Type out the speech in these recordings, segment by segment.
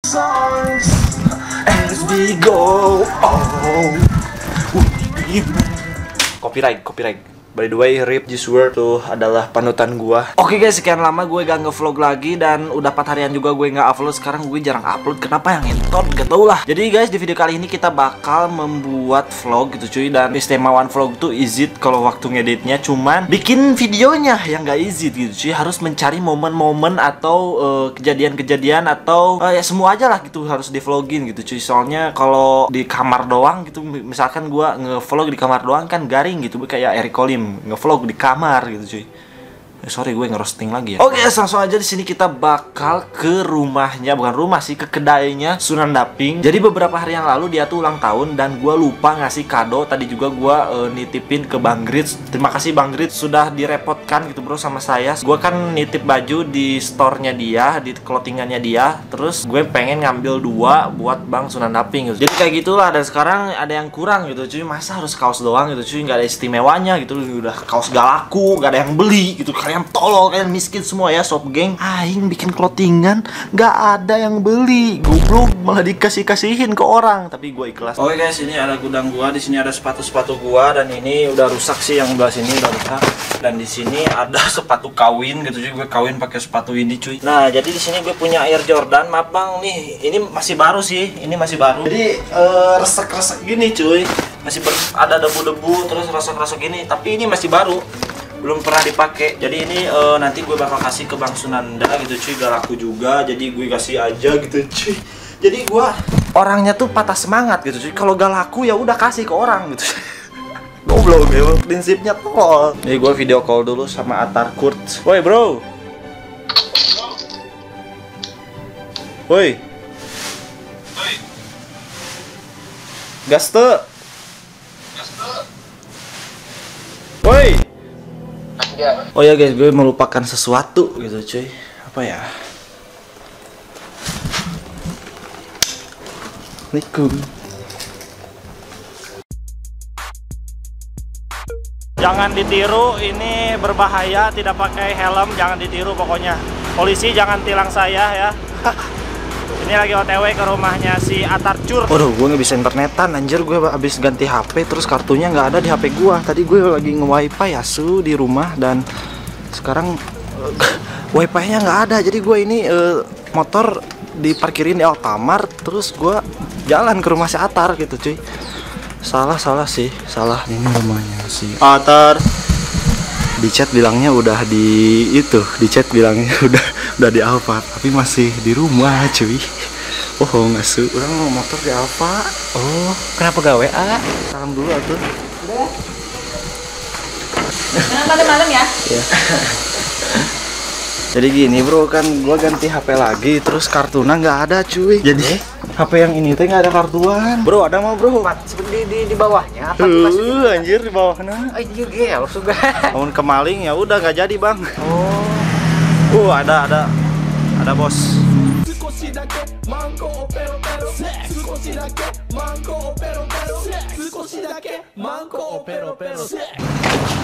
songs as we go. Oh, copyright. By the way, Rip This World tuh adalah panutan gua. Oke guys, sekian lama gue gak nge-vlog lagi dan udah 4 harian juga gue gak upload. Sekarang gue jarang upload. Kenapa yang ngentot? Gak tau lah. Jadi guys, di video kali ini kita bakal membuat vlog gitu cuy. Dan keistimewaan vlog tuh easy kalau waktu ngeditnya. Cuman bikin videonya yang gak easy gitu cuy. Harus mencari momen-momen atau kejadian-kejadian atau ya semua aja lah gitu harus di vlogin gitu cuy. Soalnya kalau di kamar doang gitu, misalkan gua nge-vlog di kamar doang kan garing gitu, kayak Eric Colim nge-vlog di kamar gitu cuy. Sorry gue ngerosting lagi ya. Oke, langsung aja di sini kita bakal ke rumahnya, bukan rumah sih, ke kedainya Sunan Daping. Jadi beberapa hari yang lalu dia tuh ulang tahun dan gue lupa ngasih kado. Tadi juga gue nitipin ke Bang Grits. Terima kasih Bang Grits sudah direpotkan gitu bro sama saya. Gue kan nitip baju di store-nya dia, di clothingannya dia. Terus gue pengen ngambil 2 buat Bang Sunan Daping gitu. Jadi kayak gitulah, dan sekarang ada yang kurang gitu cuy. Masa harus kaos doang gitu cuy, nggak ada istimewanya gitu. Udah kaos gak laku, gak ada yang beli gitu. Kalian tolol, kalian miskin semua ya sob geng. Aing bikin clothingan gak ada yang beli, goblok, malah dikasihin ke orang, tapi gue ikhlas. Oke guys, ini ada gudang gua, di sini ada sepatu-sepatu gua, dan ini udah rusak sih, yang belah sini udah rusak. Dan di sini ada sepatu kawin gitu cuy, gue kawin pakai sepatu ini cuy. Nah, jadi di sini gue punya Air Jordan, maaf bang nih, ini masih baru sih, ini masih baru. Jadi resek-resek gini cuy, masih ada debu-debu terus resek-resek gini, tapi ini masih baru, belum pernah dipakai. Jadi ini nanti gue bakal kasih ke Bang Sunanda gitu cuy, gak laku juga, jadi gue kasih aja gitu cuy. Jadi gue orangnya tuh patah semangat gitu cuy, kalau gak laku ya udah kasih ke orang gitu. Goblok ya, prinsipnya tol. Jadi gue video call dulu sama Atar Kurt. Woi bro, woi gaste, woi. Oh ya guys, gue melupakan sesuatu gitu cuy. Apa ya? Assalamualaikum. Jangan ditiru, ini berbahaya, tidak pakai helm, jangan ditiru pokoknya. Polisi jangan tilang saya ya. Ini lagi OTW ke rumahnya si Atarcur. Waduh, gue nggak bisa internetan, anjir. Gue habis ganti HP, terus kartunya nggak ada di HP gue. Tadi gue lagi nge-wifi ya su di rumah, dan sekarang wifi-nya nggak ada. Jadi gue ini motor diparkirin di Alfamart, terus gue jalan ke rumah si Atar gitu cuy. Salah sih, salah. Ini rumahnya si Atar. Di chat bilangnya udah di itu, di chat bilangnya udah di Alfa, tapi masih di rumah cuy. Oh nggak su, orang motor di Alfa. Oh kenapa gak WA? Salam dulu atuh. Udah. Jangan malam-malam ya. Iya. Jadi gini bro, kan gua ganti HP lagi, terus kartunya nggak ada cuy. Jadi HP yang ini teh nggak ada kartuan. Bro, ada mau bro? Di bawahnya apa? Anjir di bawahnya. Iya gel juga. Namun kemaling ya udah nggak jadi bang. Oh. Ada bos.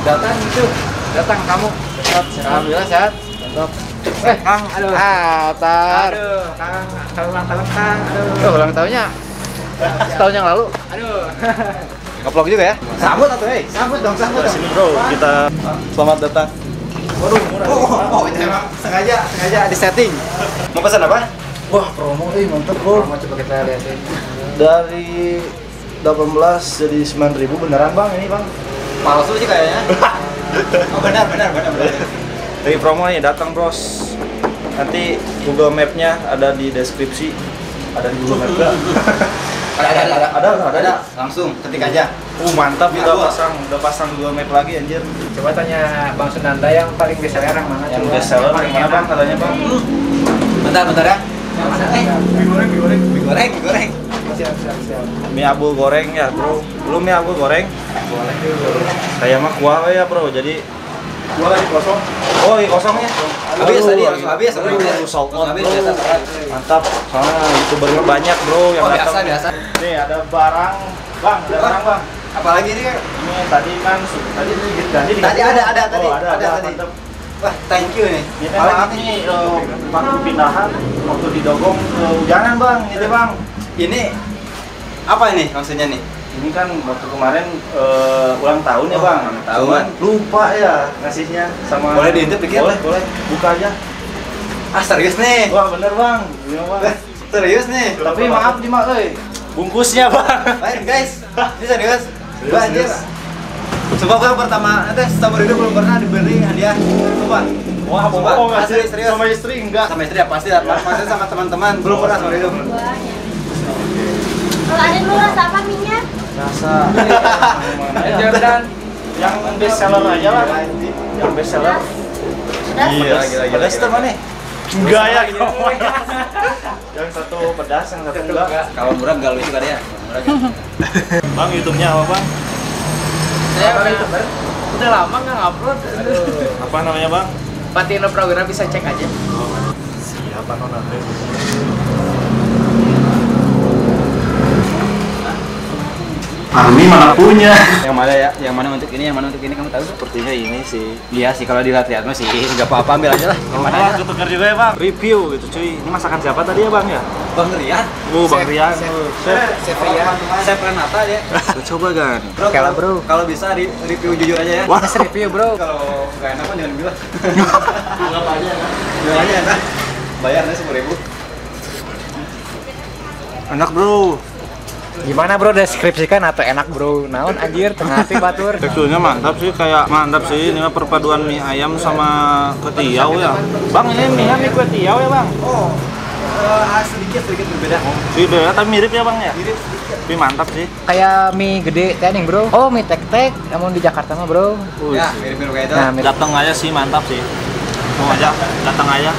Datang itu, datang kamu. Alhamdulillah sehat. Kang, aduh. Atar. Aduh, Kang ulang tahun Kang. Oh, ulang tahunnya setahun yang lalu. Aduh. Nge-vlog juga ya? Sambut atuh, hei. Sambut dong, sambut dong. Sini bro, kita selamat datang. Waduh, murah. Oh, itu emang sengaja di setting. Mau pesan apa? Wah, promo mantap bro. Mau coba kita lihatin. Dari 18 jadi 9.000 beneran bang ini bang? Palsu sih kayaknya. Oh, benar. Dari promo nih, datang bros. Nanti Google Map-nya ada di deskripsi. Ada di Google Map gak? Ada. Langsung ketik aja. Mantap, udah pasang Google Map lagi anjir. Coba tanya Bang Sunanda yang paling best seller yang mana? Yang best seller yang mana bang katanya bang? Bentar ya. Mie goreng. Siap. Mie abul goreng ya bro. Belum mie abul goreng? Boleh dulu. Saya mah kuah ya bro, jadi kuah lagi kosong. Oh iya kosongnya. Habis tadi, langsung habis. Sold out bro. Mantap, soalnya youtubernya banyak bro yang datang. Biasa. Nih ada barang, bang, ada barang bang. Apalagi ini kan? Ini tadi kan, tadi Tadi ada tadi. Oh, ada. Mantap. Wah, thank you nih. Ini maaf nih waktu pindahan waktu didogong kehujanan bang, gitu bang. Ini apa ini maksudnya nih? Ini kan waktu kemarin ulang tahun ya bang. Ulang tahun. Cuman lupa ya ngasihnya sama. Boleh diintip dikit? Boleh. Buka aja. Ah serius nih? Wah bener bang. Iya bang. Serius nih? Tapi maaf nih mak, bungkusnya bang. Lain guys, ini serius. Gua anjir. Sumpah gua pertama, seumur hidup belum pernah diberi hadiah. Sumpah. Wah bohong nggak sih? Serius. Sama istri enggak? Sama istri ya pasti lah. Pasti sama teman-teman. Belum pernah seumur hidup. Kalau ada lu rasa apa minyak? Rasa. Jordan. Yang best seller aja lah. Yang best seller. Sudah? Pedas tuh mana? Enggak ya. Yang satu pedas, yang satu enggak. Kalau murah enggak lucu kan ya? Bang, YouTube-nya apa bang? Saya udah lama nggak upload. Apa namanya bang? Patino Prawira bisa cek aja. Siapa nona? Army mana punya? Yang mana ya? Yang mana untuk ini? Yang mana untuk ini kamu tahu? Sepertinya ini sih. Iya sih kalau dilihat-lihat mah sih nggak apa-apa, ambil aja lah. Yang mana ya? Ketukar juga ya bang. Review gitu cuy. Ini masakan siapa tadi ya bang ya? Bang Rian. Bang Rian. Chef Rian. Chef Renata ya. Coba kan. Bro, kalau bisa review jujur aja ya. Wah. Review bro. Kalau nggak enak mah jangan bilang. Anggap aja enak. Bilang aja enak. Bayarnya 10.000. Enak bro. Gimana bro, deskripsikan atau enak bro? Naon anjir, tengah hati batur. Teksturnya mantap sih, kayak mantap sih. Ini mah perpaduan mie ayam sama ketiau ya. Bang, ini mie ketiau ya bang? Oh, sedikit berbeda. Beda, tapi mirip ya bang ya? Mirip sedikit. Tapi mantap sih. Kayak mie gede tening bro. Oh mie tek-tek, namun di Jakarta mah bro. Ya, mirip-mirip kayak itu. Nah, mirip. Datang aja sih, mantap sih. Mau aja, datang aja.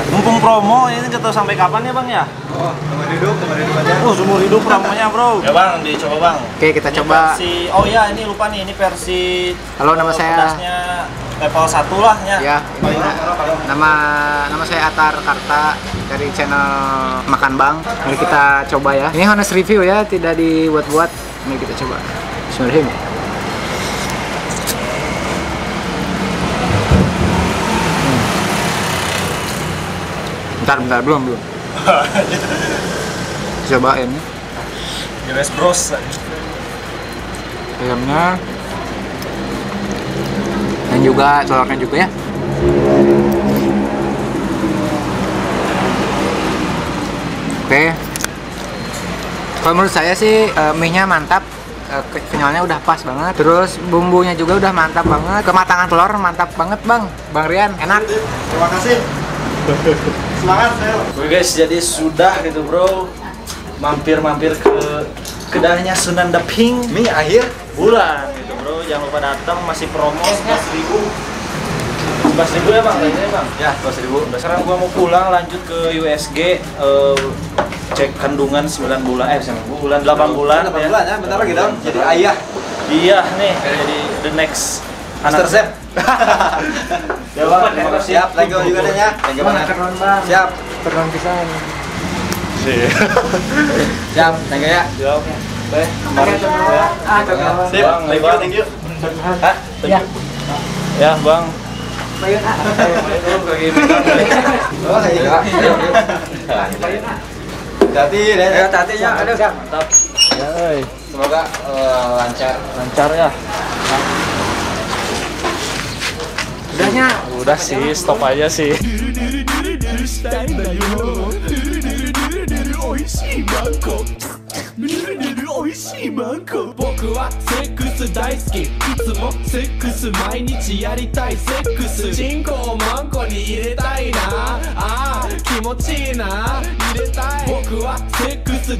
Mumpung promo, ini kita sampai kapan ya bang ya? Oh, seumur hidup aja. Seumur hidup promonya bro. Ya bang, dicoba bang. Oke, kita Ini coba. versi, oh ya ini lupa nih, ini versi. Halo, nama saya. Pedasnya level 1 lah ya. Ya. Nama saya Atar Karta dari channel Makan Bang. Mari kita coba ya. Ini honest review ya, tidak dibuat-buat. Mari kita coba. Bismillahirrahmanirrahim. Bentar, belum. Cobain ya. US Bros. Ayamnya. Dan juga telurnya juga ya. Oke. Kalau menurut saya sih mie-nya mantap. Kenyalnya udah pas banget. Terus bumbunya juga udah mantap banget. Kematangan telur mantap banget, Bang. Bang Rian, enak. Terima kasih. Semangat, Sel. Oke guys, jadi sudah gitu bro. Mampir ke kedainya Sunan Daping Mie akhir bulan gitu bro. Jangan lupa datang, masih promo 11.000. 11.000 ya bang, kayaknya bang. ya 12.000. Sekarang gua mau pulang lanjut ke USG, cek kandungan 9 bulan, 8 bulan 8 bulan ya, bentar lagi dong. Jadi ayah. Iya nih, jadi the next Master Chef. Ya bang, Siap, thank you juga deh ya. Thank you banget. Siap. Keren pisan. Siap, thank you ya. Siap. Baik, kemarin ya. Sip, thank you. Hah? Ya. Ya, Bang. Oh, iya. Hati deh. Ya, hatinya. Aduh. Mantap. Ya, Semoga Lancar ya. udahnya. Udah sih, stop aja sih. 美味しいマンコ僕はセックス大好きいつもセックス毎日やりたいセックスチンコをマンコに入れたいなあー気持ちいいな入れたい僕はセックス